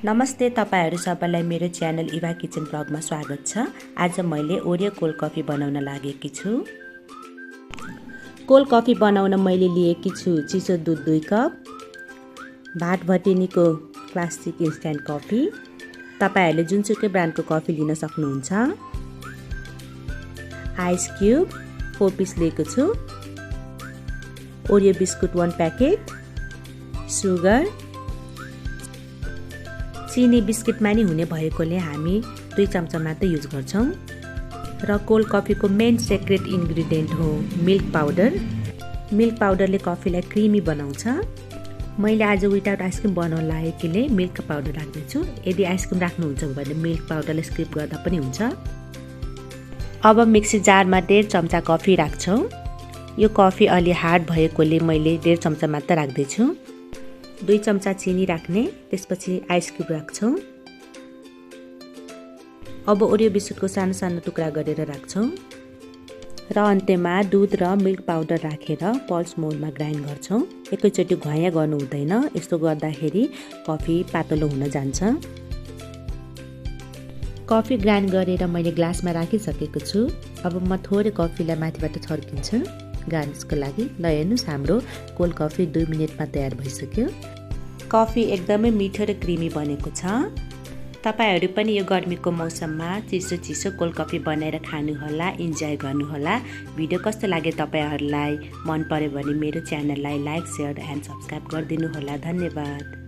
नमस्ते, तपाईहरु सबैलाई मेरो च्यानल इभा किचन ब्लगमा स्वागत छ। आज मैले ओरियो कोल्ड कफी बनाउन लागेकी छु। कोल्ड कफी बनाउन मैले लिएकी छु चिसो दुध 2 कप, भात भटिनीको क्लासिक इन्स्ट्यान्ट कफी। तपाईहरुले जुनसुकै ब्रान्डको कफी लिन सक्नुहुन्छ। आइस क्यूब 4 पिस लिएको छु। ओरियो बिस्कुट 1 प्याकेट, सुगर, चिनी बिस्किटमा नि हुने भएकोले हामी 2 चम्चा मात्र युज गर्छौं। र कोल्ड कफीको मेन सिक्रेट इन्ग्रेडिएन्ट हो मिल्क पाउडर। मिल्क पाउडरले कफीलाई क्रिमी बनाउँछ। मैले आज विदाउट आइसक्रिम बनाउन लागेकोले मिल्क पाउडर राख्दै छु। यदि आइसक्रिम राख्नुहुन्छ भने मिल्क पाउडरले स्किप गर्दा पनि हुन्छ। अब मिक्सी जारमा 1.5 चम्चा कफी राख्छौं। यो कफी अलि हार्ड भएकोले मैले 1.5 चम्चा मात्र राख्दै छु। 2 चम्चा चिनी राख्ने, त्यसपछि आइस क्यूब राख्छौं। अब ओरियो बिस्कुटको सानो सानो टुक्रा गरेर राख्छौं र अन्त्यमा दूध र मिल्क पाउडर राखेर पल्स मोडमा ग्राइन्ड गर्छौं। एकैचोटी घुवाया गर्नु हुँदैन, यस्तो गर्दाखेरि कफी पातलो हुन जान्छ। कफी ग्राइन्ड गरेर मैले ग्लासमा राखिसकेको छु। अब म थोरै कफीलाई माथिबाट छर्किन्छु गार्निसको लागि। ल हेर्नुस्, हाम्रो कोल्ड कफी 2 मिनेटमा तयार भइसक्यो। कफी एकदमै मिठो र क्रिमी बनेको छ। तपाईहरु पनि यो गर्मीको मौसममा चिसो चिसो कोल्ड कफी बनाएर खानु होला, इन्जॉय गर्नु होला। भिडियो कस्तो लाग्यो तपाईहरुलाई? मन पर्यो भने मेरो च्यानललाई लाइक, शेयर एन्ड सब्स्क्राइब गरिदिनु होला। धन्यवाद।